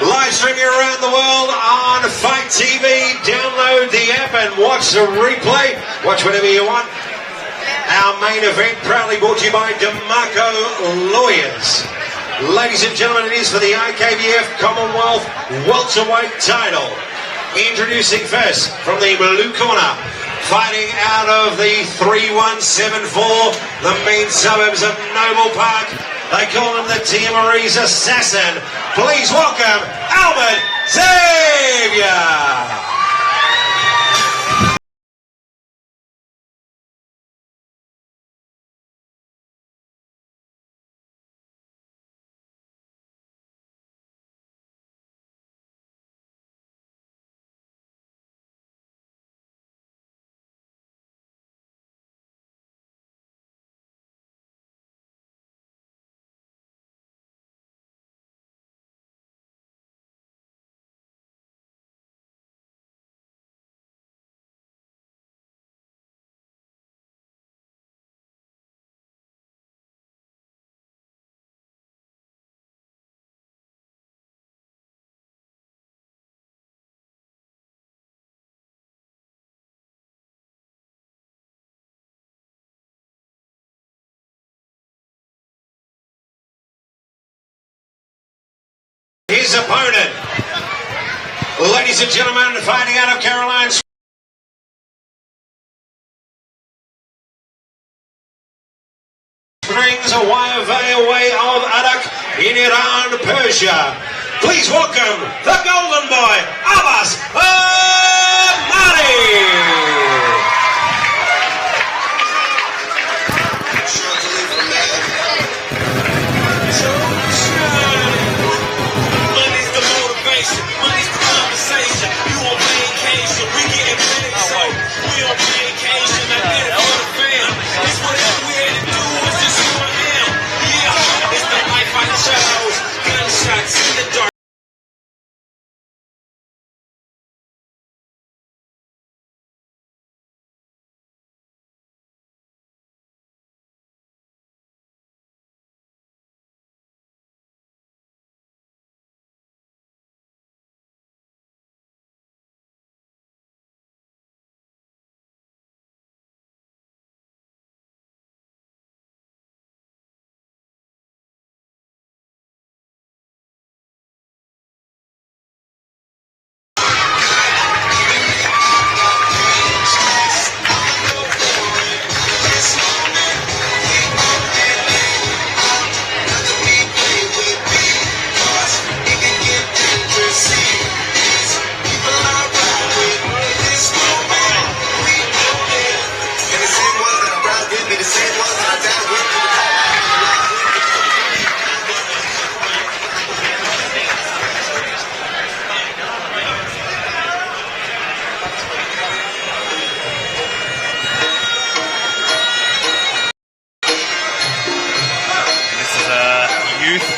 Live streaming around the world on Fight TV. Download the app and watch the replay. Watch whatever you want. Our main event proudly brought to you by DeMarco Lawyers. Ladies and gentlemen, it is for the IKBF Commonwealth welterweight title. Introducing first from the blue corner, fighting out of the 3174, the main suburbs of Noble Park. They call him the Tia Marie's assassin. Please welcome Xavier. His opponent, ladies and gentlemen, fighting out of Caroline Springs, away of Adak in Iran, Persia. Please welcome the golden boy, Abbas Almani.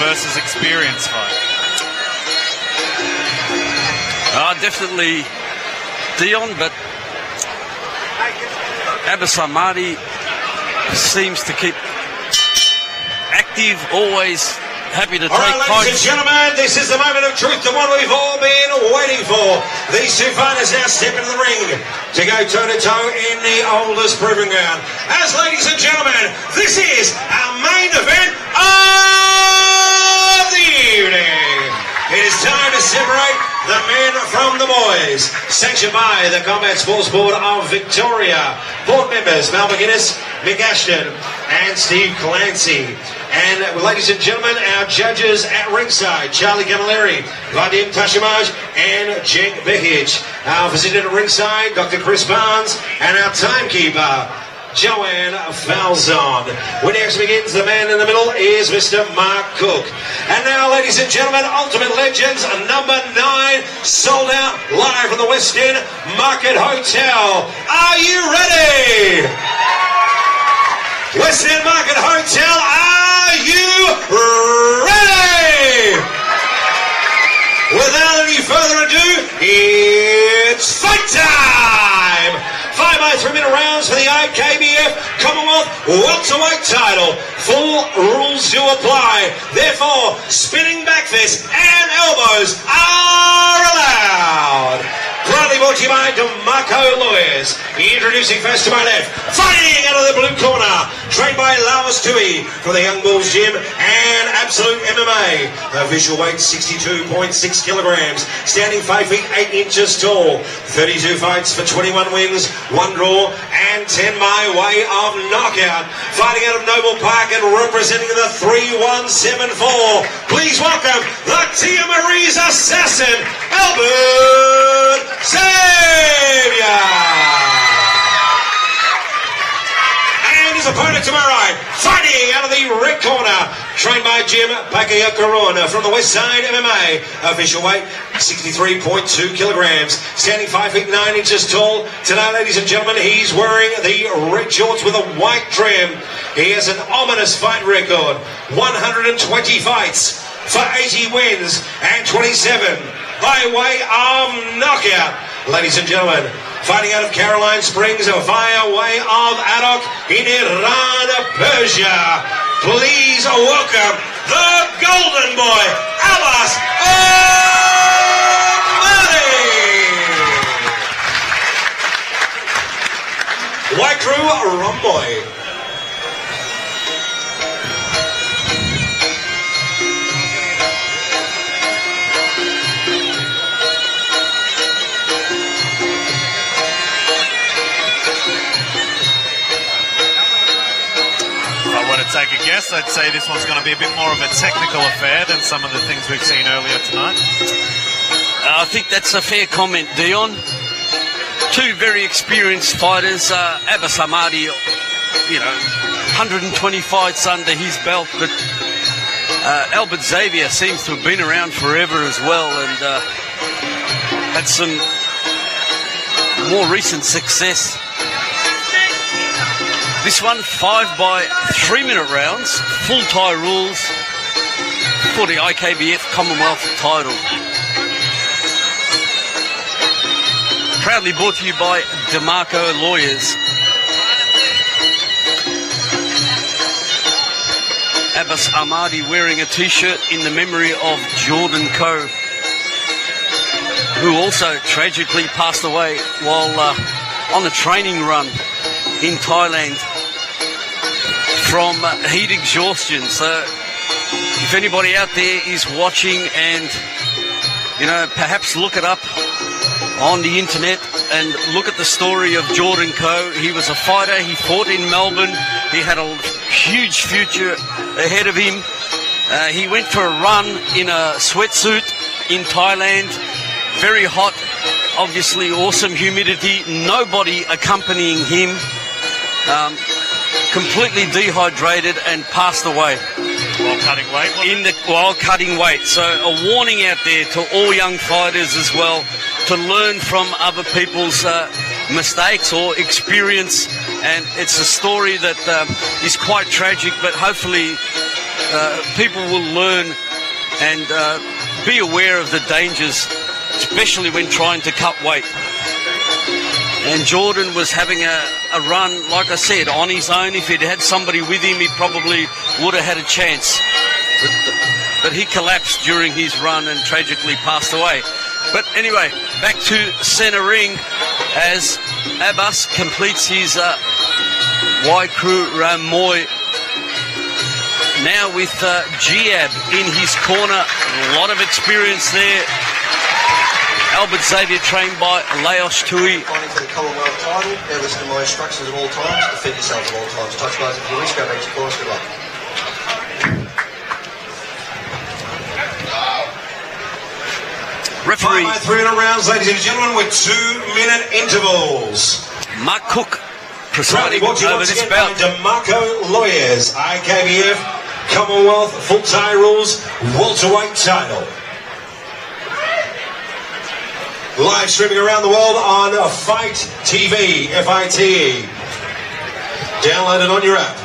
Versus experience fight. Definitely Dion, but Abbas Almani seems to keep active, always happy to take fights. Ladies and gentlemen, this is the moment of truth, the one we've all been waiting for. These two fighters now step into the ring to go toe-to-toe in the oldest proving ground. As ladies and gentlemen, this is our main event of the evening. It is time to separate the men from the boys. Sanctioned by the Combat Sports Board of Victoria. Board members Mal McGuinness, Mick Ashton and Steve Clancy. And ladies and gentlemen, our judges at ringside, Charlie Camilleri, Vadim Tashimaj and Cenk Behic. Our visitor at ringside, Dr. Chris Barnes, and our timekeeper, Joanne Falzon. When next begins, the man in the middle is Mr. Mark Cook. And now, ladies and gentlemen, Ultimate Legends number 9, sold out live from the West End Market Hotel. Are you ready? West End Market Hotel, are you ready? Without any further ado, it's fight time! Fight by 3-minute rounds for the IKBF Commonwealth welterweight title. Full rules to apply. Therefore, spinning back fists and elbows are allowed. Proudly brought to you by DeMarco Lawyers. Introducing first to my left, fighting out of the blue corner, trained by Abbas from the Young Bulls Gym and Absolute MMA. Official weight 62.6 kilograms, standing 5 feet 8 inches tall. 32 fights for 21 wins, 1 draw, and 10 by way of knockout. Fighting out of Noble Park and representing the 3174. Please welcome the Tia Marie's assassin, Abbas. Xavier! And his opponent to my right, fighting out of the red corner, trained by Jim Pakayakarona from the West Side MMA. Official weight 63.2 kilograms, standing 5 feet 9 inches tall. Tonight, ladies and gentlemen, he's wearing the red shorts with a white trim. He has an ominous fight record, 120 fights for 80 wins and 27 by way of knockout. Ladies and gentlemen, fighting out of Caroline Springs via way of Adok in Iran, Persia. Please welcome the Golden Boy, Abbas Almani. White Crew Romboy. Take a guess, I'd say this one's going to be a bit more of a technical affair than some of the things we've seen earlier tonight. I think that's a fair comment, Dion. Two very experienced fighters. Abbas Almani, 120 fights under his belt, but Albert Xavier seems to have been around forever as well, and had some more recent success. This one, 5 by 3-minute rounds, full tie rules for the IKBF Commonwealth title. Proudly brought to you by DeMarco Lawyers. Abbas Almani wearing a t-shirt in the memory of Jordan Coe, who also tragically passed away while on a training run in Thailand from heat exhaustion. So if anybody out there is watching and, perhaps look it up on the internet and look at the story of Jordan Coe. He was a fighter. He fought in Melbourne. He had a huge future ahead of him. He went for a run in a sweatsuit in Thailand. Very hot, obviously awesome humidity. Nobody accompanying him. Completely dehydrated and passed away. While cutting weight? While cutting weight. So a warning out there to all young fighters as well, to learn from other people's mistakes or experience. And it's a story that is quite tragic, but hopefully people will learn and be aware of the dangers, especially when trying to cut weight. And Jordan was having a run, like I said, on his own. If he'd had somebody with him, he probably would have had a chance. But he collapsed during his run and tragically passed away. But anyway, back to centre ring as Abbas completes his White Crew Ramoy. Now with Giab in his corner. A lot of experience there. Albert Xavier, trained by Laos Tui. Fighting for the Commonwealth title. Bear listen to my instructions at all times. Defend yourselves at all times. Touch guys if you wish. Go back to your corners. Good luck. Five Referee by 3-minute rounds, ladies and gentlemen, with 2-minute intervals. Mark Cook Proudly presiding brought to you over once this again by bout. DeMarco Lawyers, IKBF Commonwealth full tie rules welterweight title. Live streaming around the world on Fight TV, FITE. Download it on your app.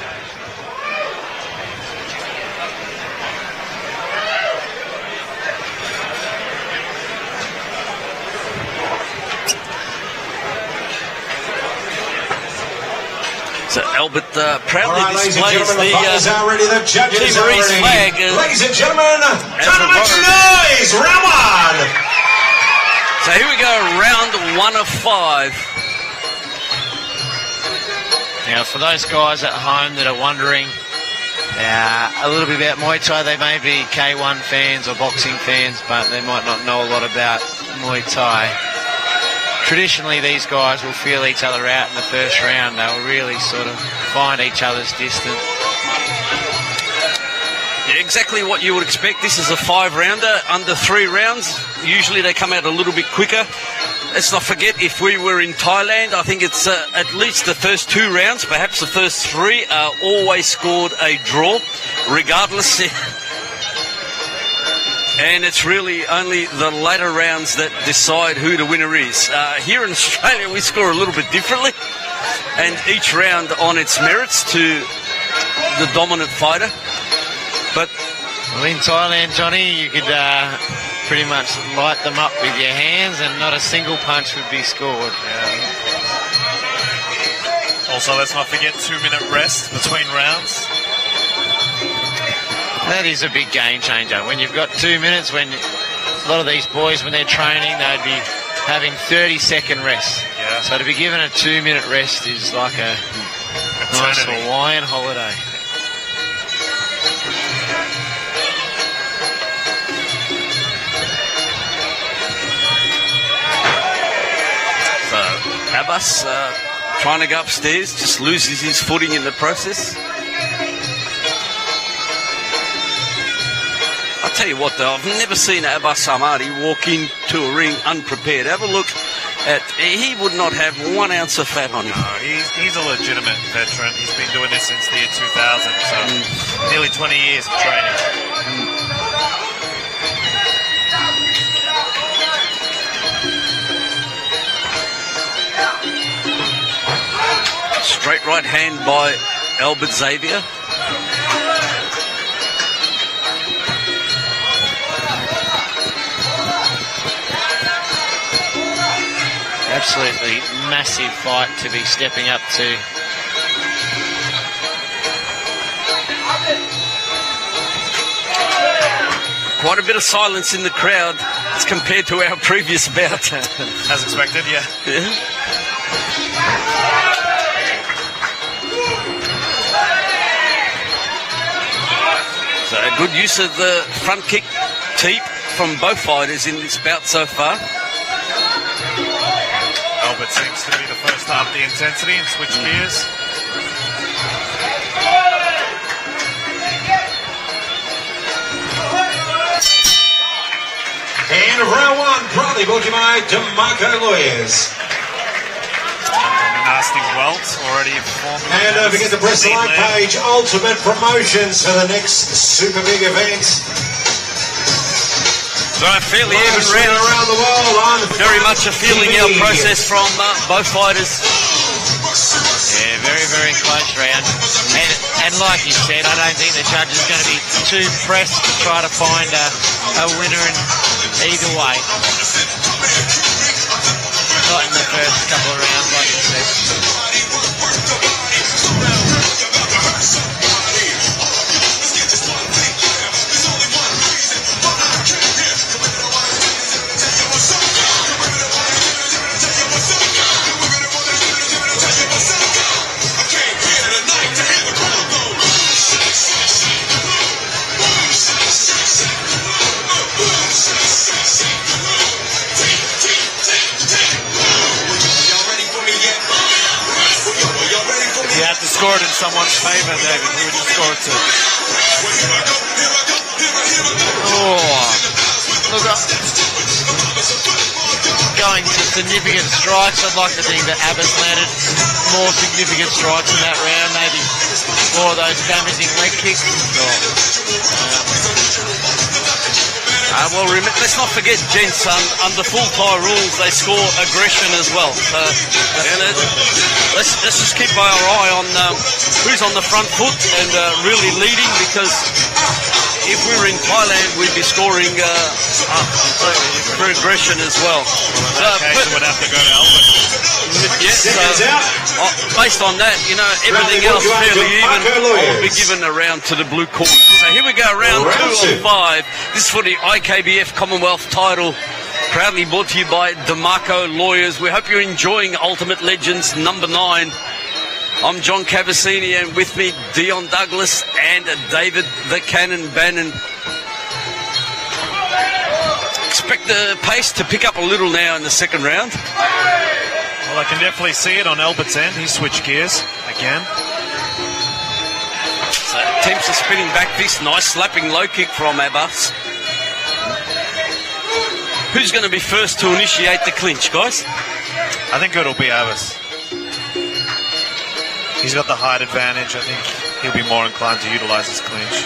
but proudly All right, ladies and displays gentlemen, the fighters are ready, the judges are Timorese ready. flag. Ladies and gentlemen, time to make some noise! Round one! So here we go, round 1 of 5. Now, for those guys at home that are wondering a little bit about Muay Thai, they may be K1 fans or boxing fans, but they might not know a lot about Muay Thai. Traditionally, these guys will feel each other out in the first round. They'll really sort of find each other's distance. Yeah, exactly what you would expect. This is a 5-rounder, under 3 rounds. Usually they come out a little bit quicker. Let's not forget, if we were in Thailand, I think it's at least the first 2 rounds, perhaps the first 3, are always scored a draw, regardless. And it's really only the later rounds that decide who the winner is. Here in Australia, we score a little bit differently, and each round on its merits to the dominant fighter. But well, in Thailand, Johnny, you could pretty much light them up with your hands and not a single punch would be scored. Also, let's not forget 2-minute rest between rounds. That is a big game changer. When you've got 2 minutes, when a lot of these boys, when they're training, they'd be having 30-second rest. Yeah. So to be given a 2-minute rest is like a nice Hawaiian holiday. So Abbas trying to go upstairs, just loses his footing in the process. I'll tell you what though, I've never seen Abbas Almani walk into a ring unprepared. Have a look at, he would not have 1 ounce of fat on him. No, he's a legitimate veteran. He's been doing this since the year 2000, so nearly 20 years of training. Straight right hand by Xavier. Absolutely massive fight to be stepping up to. Quite a bit of silence in the crowd as compared to our previous bout. As expected, yeah. So good use of the front kick teep from both fighters in this bout so far. Albert seems to be the first to up the intensity and switch gears. And round 1, proudly brought to you by DeMarco Lawyers. Nasty welt already formed. And don't forget to press the like page, Ultimate Promotions for the next super big event. So a fairly even round. Around the world on Very much a feeling out process from both fighters. Yeah, very, very close round. And like you said, I don't think the judge is going to be too pressed to try to find a winner in either way. Not in the first couple of rounds, like you said. You have to score it in someone's favour, David. Who would you score it to? Look up. Going to significant strikes, I'd like to think that Abbas landed more significant strikes in that round, maybe more of those damaging leg kicks. Well, let's not forget, gents, under full Thai rules, they score aggression as well. So, let's just keep our eye on who's on the front foot and really leading, because if we were in Thailand, we'd be scoring progression as well. In that case, it would have to go to Albert. Based on that, you know, everything else fairly even. I'll be given a round to the blue corner. So here we go, round 2 of 5. This is for the IKBF Commonwealth title. Proudly brought to you by DeMarco Lawyers. We hope you're enjoying Ultimate Legends number 9. I'm John Cavassini, and with me, Dion Douglas and David the Cannon Bannon. Expect the pace to pick up a little now in the second round. Well, I can definitely see it on Albert's end. He switched gears again. So attempts a spinning back fist. Nice slapping low kick from Abbas. Who's going to be first to initiate the clinch, guys? I think it'll be Abbas. He's got the height advantage. I think he'll be more inclined to utilize his clinch.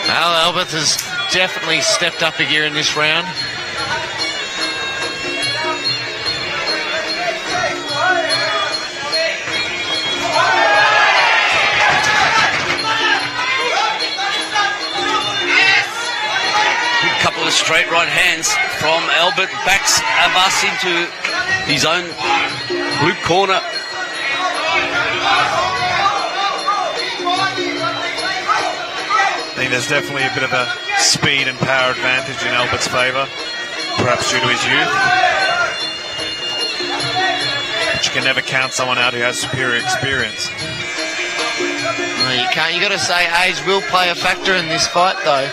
Well, Albert has definitely stepped up a gear in this round. Couple of straight right hands from Albert, backs Abbas into his own blue corner. I think there's definitely a bit of a speed and power advantage in Albert's favour, perhaps due to his youth. But you can never count someone out who has superior experience. No, you can't. You got to say age will play a factor in this fight, though.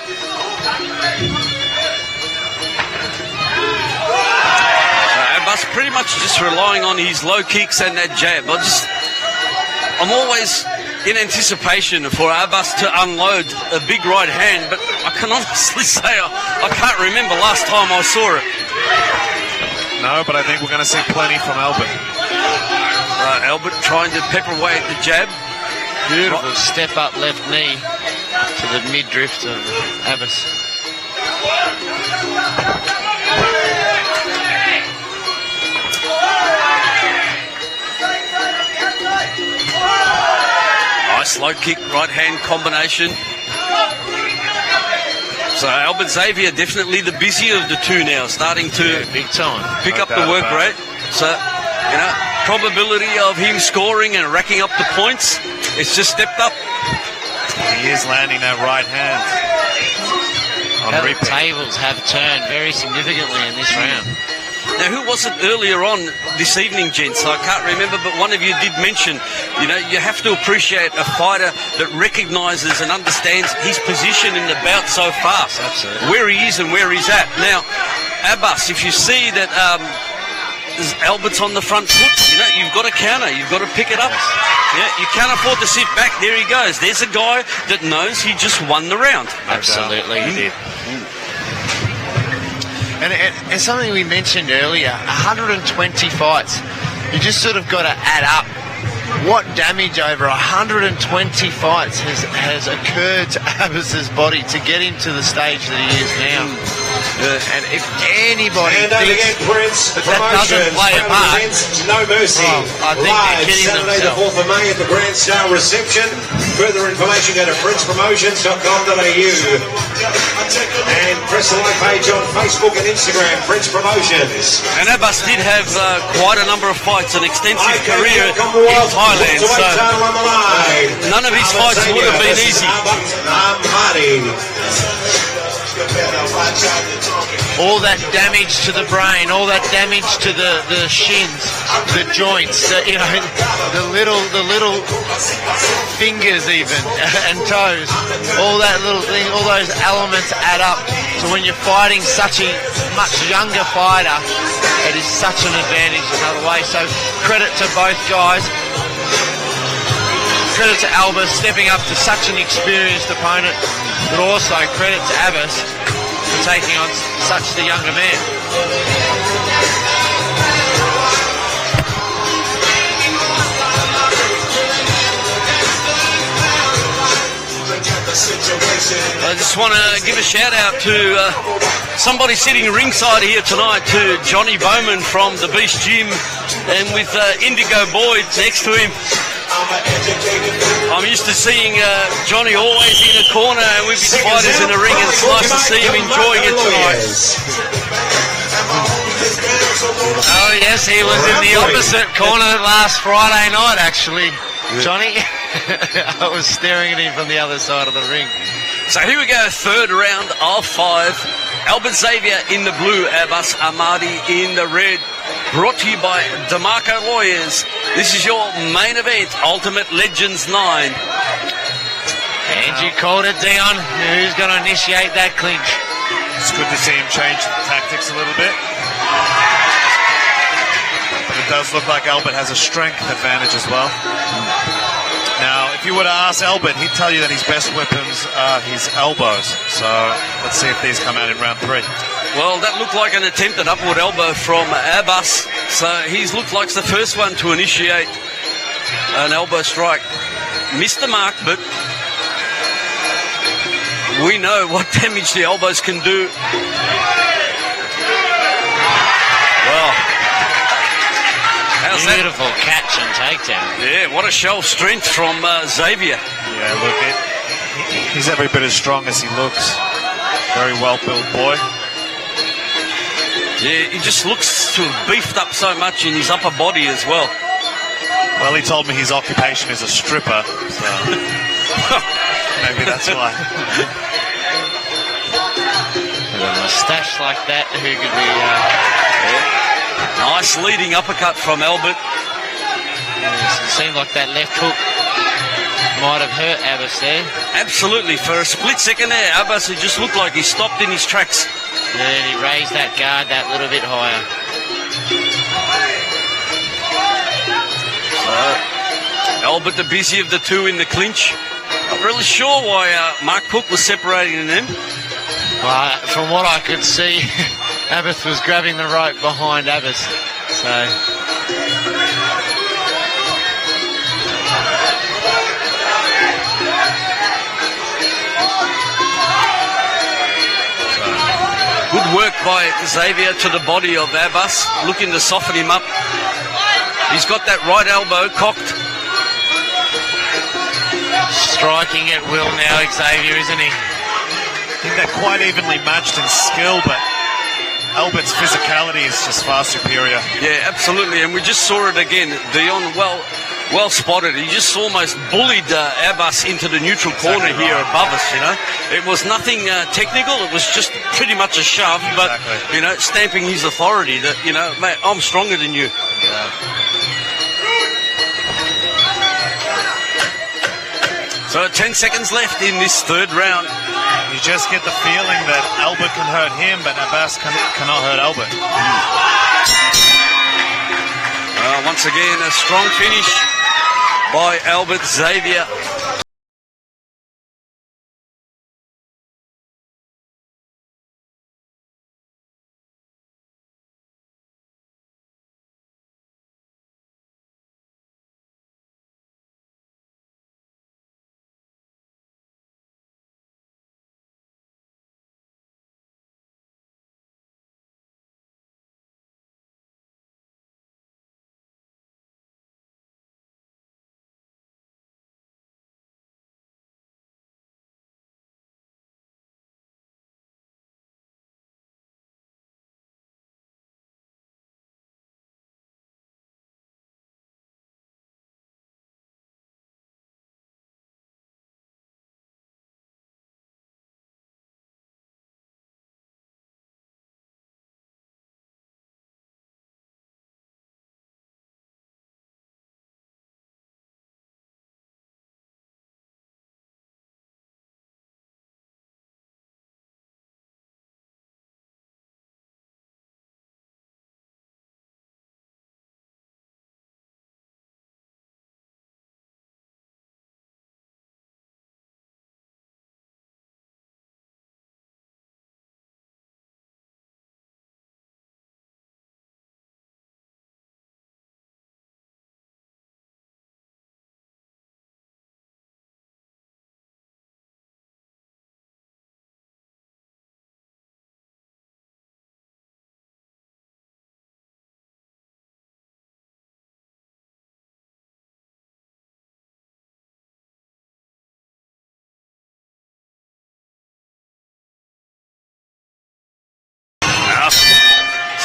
Abbas pretty much just relying on his low kicks and that jab. I'm always in anticipation for Abbas to unload a big right hand, but I can honestly say I can't remember last time I saw it. No, but I think we're going to see plenty from Albert. Albert trying to pepper away at the jab. Beautiful step up left knee to the mid drift of Abbas. Nice low kick, right hand combination. So Albert Xavier definitely the busier of the two now, starting to big time pick up the work rate. So, you know, probability of him scoring and racking up the points, it's just stepped up. He is landing that right hand. How the tables have turned very significantly in this round. Now, who was it earlier on this evening, gents? I can't remember, but one of you did mention, you know, you have to appreciate a fighter that recognises and understands his position in the bout so far. Absolutely. Where he is and where he's at. Now, Abbas, if you see that Albert's on the front foot, you know, you've got to counter. You've got to pick it up. Yeah, you can't afford to sit back. There he goes. There's a guy that knows he just won the round. Absolutely, he did. And something we mentioned earlier, 120 fights. You just sort of got to add up what damage over 120 fights has occurred to Abbas's body to get him to the stage that he is now. And if anybody thinks that doesn't play a part, No Mercy. I think Live they're kidding Saturday the themselves. 4th of May at the Grand Star reception. Further information go to princepromotions.com.au and press the like page on Facebook and Instagram, Prince Promotions. And Abbas did have quite a number of fights, an extensive career in Thailand, so none of his fights would have been easy. Almani. All that damage to the brain, all that damage to the shins, the joints, you know, the little fingers even and toes, all that little thing, all those elements add up. So when you're fighting such a much younger fighter, it is such an advantage another way. So credit to both guys. Credit to Abbas stepping up to such an experienced opponent, but also credit to Abbas for taking on such the younger man. I just want to give a shout out to somebody sitting ringside here tonight, to Johnny Bowman from the Beast Gym and with Indigo Boyd next to him. I'm used to seeing Johnny always in a corner and with his fighters in the ring, and it's nice to see him enjoying it tonight. Oh yes, he was in the opposite corner last Friday night actually, Johnny. I was staring at him from the other side of the ring. So here we go, third round of 5. Albert Xavier in the blue, Abbas Almani in the red. Brought to you by DeMarco Lawyers. This is your main event, Ultimate Legends 9. And you called it, Dion. Who's going to initiate that clinch? It's good to see him change the tactics a little bit. But it does look like Albert has a strength advantage as well. Now, if you were to ask Albert, he'd tell you that his best weapons are his elbows. So let's see if these come out in round 3. Well, that looked like an attempted upward elbow from Abbas. So he's looked like the first one to initiate an elbow strike. Missed the mark, but we know what damage the elbows can do. Well, how's beautiful catch and takedown. Yeah, what a show of strength from Xavier. Yeah, look, he's every bit as strong as he looks. Very well-built boy. Yeah, he just looks to have beefed up so much in his upper body as well. Well, he told me his occupation is a stripper, so maybe that's why. With a moustache like that, who could be... Nice leading uppercut from Albert. It seemed like that left hook might have hurt Abbas there. Absolutely. For a split second there, Abbas, it just looked like he stopped in his tracks. Yeah, and he raised that guard that little bit higher. Albert, the busy of the two in the clinch. Not really sure why Mark Cook was separating them. Well, from what I could see, Abbas was grabbing the rope behind Abbas. So... Good work by Xavier to the body of Abbas, looking to soften him up. He's got that right elbow cocked. Striking at will now, Xavier, isn't he? I think they're quite evenly matched in skill, but Albert's physicality is just far superior. Yeah, absolutely, and we just saw it again. Dion, well spotted. He just almost bullied Abbas into the neutral corner here above us, you know. It was nothing technical. It was just pretty much a shove, but, you know, stamping his authority that, you know, mate, I'm stronger than you. Yeah. So 10 seconds left in this third round. You just get the feeling that Albert can hurt him, but Abbas cannot hurt Albert. Once again, a strong finish by Albert Xavier.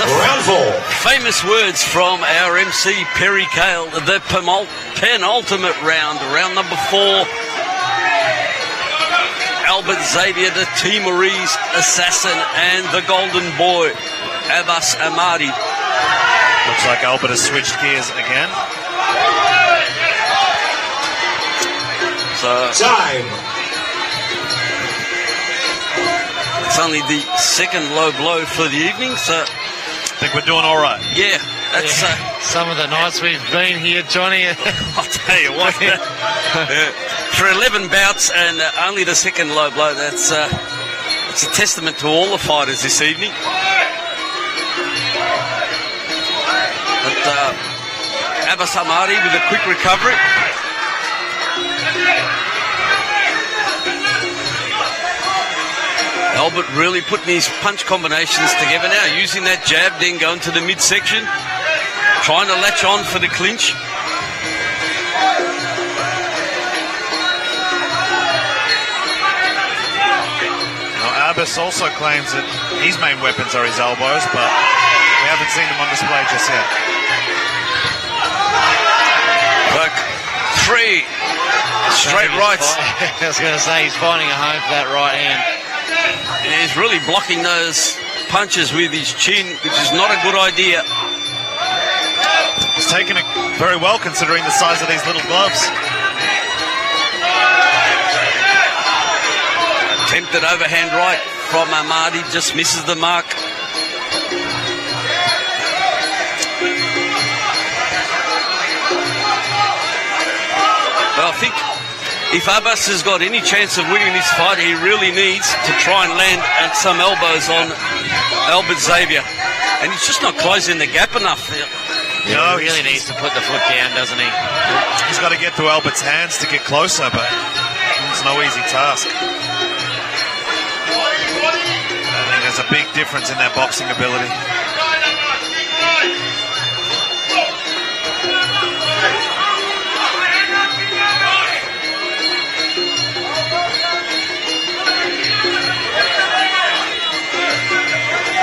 Round 4. Famous words from our MC Perry Cale. The penultimate round, round number 4. Albert Xavier, the Timorese assassin, and the golden boy, Abbas Almani. Looks like Albert has switched gears again. So Time. it's only the second low blow for the evening, so I think we're doing all right. yeah, that's Some of the nights we've been here, Johnny. I'll tell you what. For 11 bouts and only the second low blow, it's a testament to all the fighters this evening. But Abbas Almani with a quick recovery. Albert really putting his punch combinations together now, using that jab, then going to the midsection, trying to latch on for the clinch. Now, Abbas also claims that his main weapons are his elbows, but we haven't seen them on display just yet. Look, 3 straight rights. I was going to say he's finding a home for that right hand. And he's really blocking those punches with his chin, which is not a good idea. He's taken it very well considering the size of these little gloves. Attempted overhand right from Almani, just misses the mark. Well, I think if Abbas has got any chance of winning this fight, he really needs to try and land some elbows on Albert Xavier. And he's just not closing the gap enough. No, he really needs to put the foot down, doesn't he? He's got to get to Albert's hands to get closer, but it's no easy task. I think there's a big difference in their boxing ability.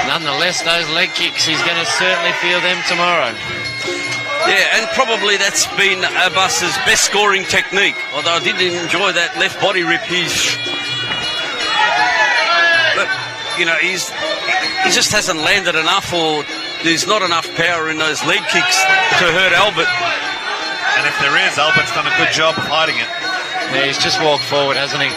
Nonetheless, those leg kicks, he's going to certainly feel them tomorrow. Yeah, and probably that's been Abbas's best scoring technique. Although I did enjoy that left body rip. But you know, he just hasn't landed enough, or there's not enough power in those leg kicks to hurt Albert. And if there is, Albert's done a good job of hiding it. Yeah, he's just walked forward, hasn't he?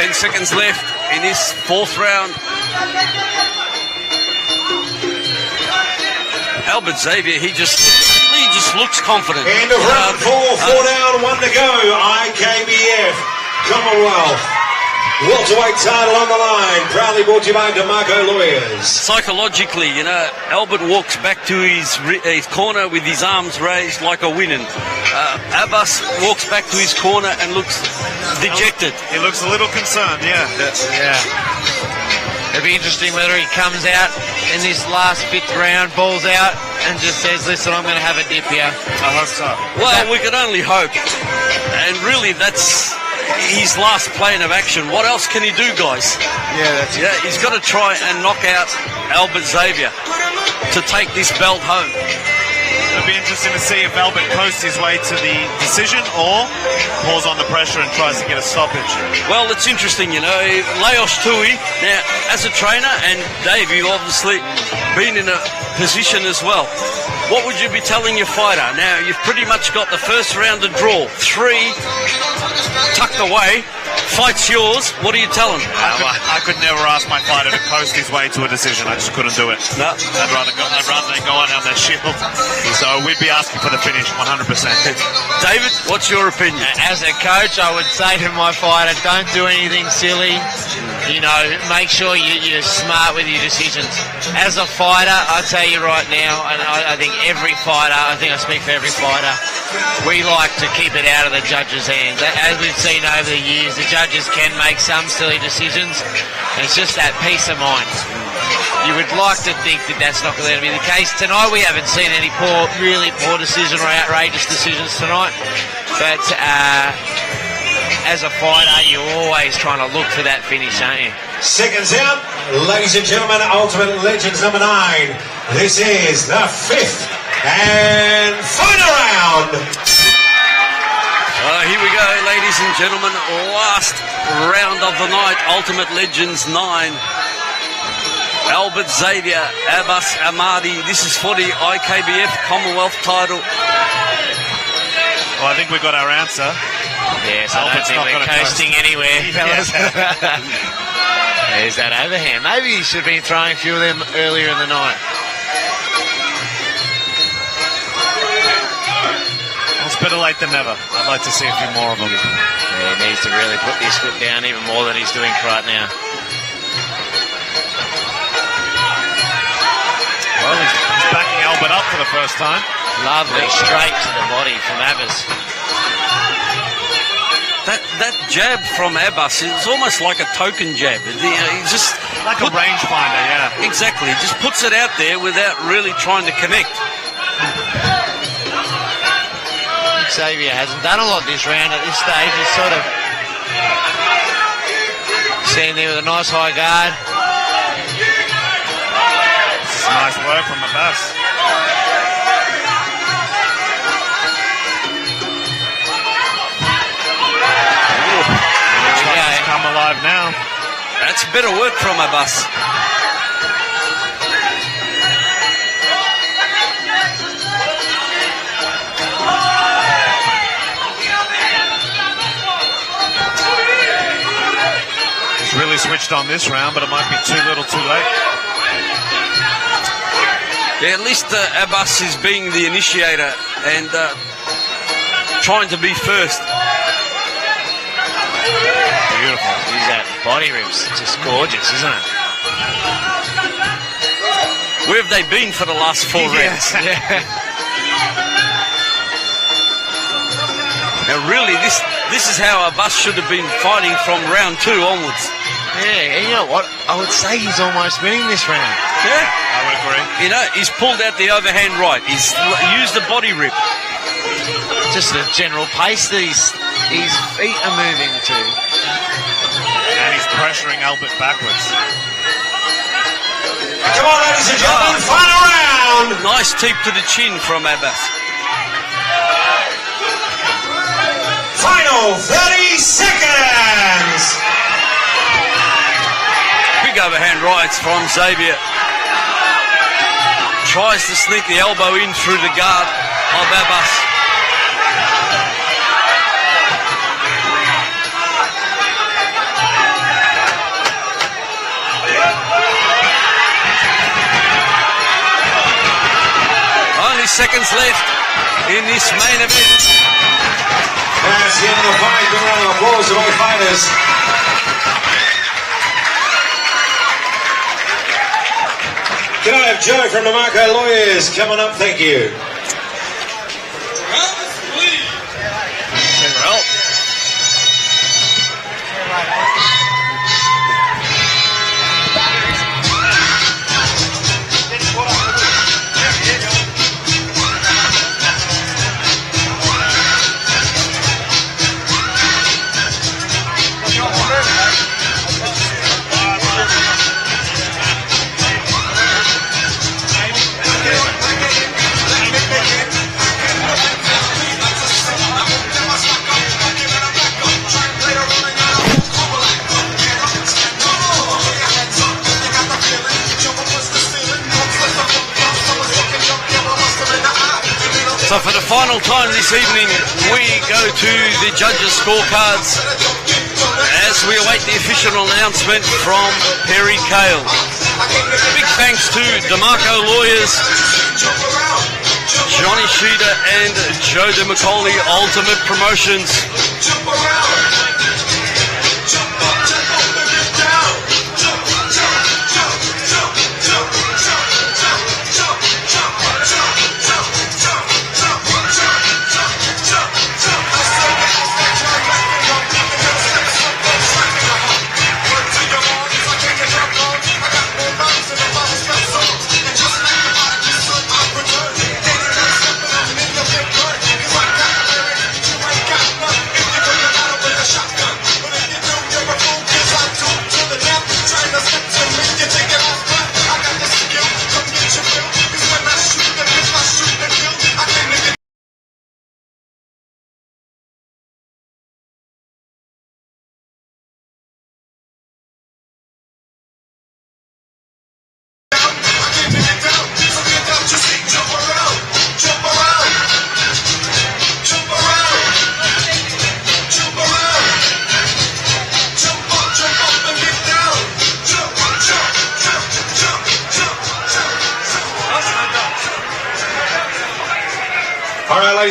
10 seconds left in this 4th round. Albert Xavier, he just looks confident. End of round 4, 4 down, 1 to go. IKBF Commonwealth welterweight title on the line. Proudly brought to you by DeMarco Lawyers. Psychologically, you know, Albert walks back to his corner with his arms raised like a winning. Abbas walks back to his corner and looks dejected. He looks a little concerned, yeah. It'll be interesting whether he comes out in this last 5th round, balls out, and just says, listen, I'm going to have a dip here. I hope so. Well, we can only hope. And really, that's his last plan of action. What else can he do, guys? Yeah, he's got to try and knock out Albert Xavier to take this belt home. It'll be interesting to see if Albert coasts his way to the decision or pulls on the pressure and tries to get a stoppage. Well, it's interesting, you know, Laos Tui, now, as a trainer, and Dave, you've obviously been in a position as well. What would you be telling your fighter? Now, you've pretty much got the first round to draw. 3 tucked away. Fight's yours. What do you tell him? I could never ask my fighter to coast his way to a decision. I just couldn't do it. No. I'd rather they go on their shield. So we'd be asking for the finish 100%. David, what's your opinion? As a coach, I would say to my fighter, don't do anything silly. You know, make sure you're smart with your decisions. As a fighter, I'll tell you right now, and I think every fighter, I think I speak for every fighter, we like to keep it out of the judges' hands. As we've seen over the years, the judges can make some silly decisions, and it's just that peace of mind. You would like to think that that's not going to be the case. Tonight we haven't seen any really poor decision or outrageous decisions tonight. But as a fighter, you're always trying to look for that finish, aren't you? Seconds out, ladies and gentlemen, Ultimate Legends number 9. This is the 5th and final round. Here we go, ladies and gentlemen. Last round of the night. Ultimate Legends 9. Albert Xavier, Abbas Almani. This is for the IKBF Commonwealth title. Well, I think we've got our answer. Yes, I don't think we're coasting anywhere, fellas. There's that overhand. Maybe he should have been throwing a few of them earlier in the night. It's better late than never. I'd like to see a few more of them. Yeah, he needs to really put his foot down even more than he's doing right now. Well, he's backing Albert up for the first time. Lovely, straight to the body from Abbas. That jab from Abbas is almost like a token jab. He's just like a rangefinder, yeah. Exactly. Just puts it out there without really trying to connect. Xavier hasn't done a lot this round at this stage. He's sort of standing there with a nice high guard. It's nice work from Abbas. He's come alive now. That's better work from Abbas. He's really switched on this round, but it might be too little too late. Yeah, at least Abbas is being the initiator and trying to be first. Beautiful. Use that body rips. Just gorgeous, isn't it? Where have they been for the last 4 rounds? Yeah. Now, really, this is how Abbas should have been fighting from round 2 onwards. Yeah, and you know what? I would say he's almost winning this round. Yeah. I would agree. You know, he's pulled out the overhand right. He's used the body rip. Just the general pace that his feet are moving to. And he's pressuring Albert backwards. Come on, ladies and gentlemen, final round. Nice teep to the chin from Abbas. Final 30 seconds. Big overhand rights from Xavier. Tries to sneak the elbow in through the guard of Abbas. Only seconds left in this main event. That's the end of the fight. Good round of applause to both fighters. Can I have Joe from the Marco Lawyers coming up? Thank you. So for the final time this evening, we go to the judges' scorecards as we await the official announcement from Perry Cale. Big thanks to DeMarco Lawyers, Johnny Sheeter and Joe DeMacaulay, Ultimate Promotions.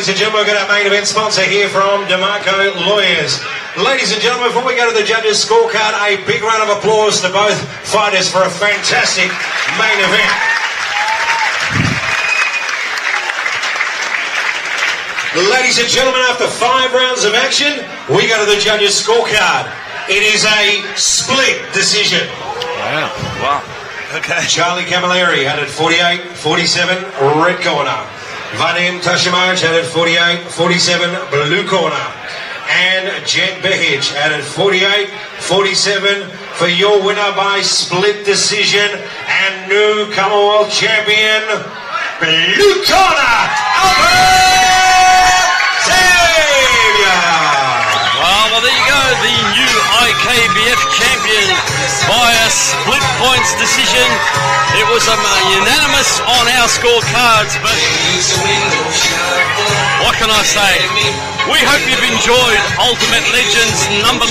ladies and gentlemen, we've got our main event sponsor here from DeMarco Lawyers. Ladies and gentlemen, before we go to the judges' scorecard, a big round of applause to both fighters for a fantastic main event. Ladies and gentlemen, after 5 rounds of action, we go to the judges' scorecard. It is a split decision. Wow. Okay. Charlie Camilleri had it 48-47, red corner. Vadim Tashimaj had it 48-47, blue corner. And Jed Behic had it 48-47 for your winner by split decision and new Commonwealth champion, blue corner, Abbas! Xavier! Well, there you go, the new IKBF champion by a split points decision. It was unanimous on our scorecards, but what can I say? We hope you've enjoyed Ultimate Legends number 9.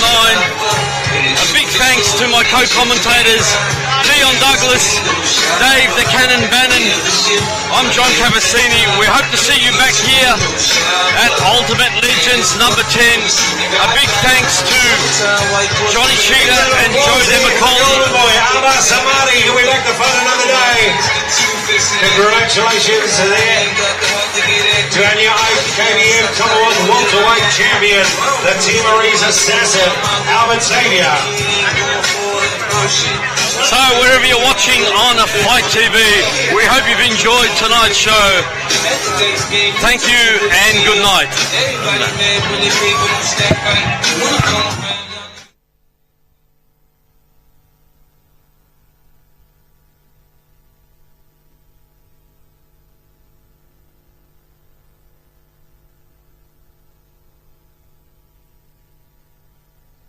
A big thanks to my co-commentators, Dion Douglas, Dave the Cannon Bannon. I'm John Cavassini. We hope to see you back here at Ultimate Legends number 10. A big thanks to Johnny Cheetah and Joe DeMcCauley. Abbas, Almani, he'll be back to fight another day. Congratulations there to our new IKBF Commonwealth welterweight champion, the Timorese assassin, Xavier. So wherever you're watching on a Fight TV, we hope you've enjoyed tonight's show. Thank you and good night.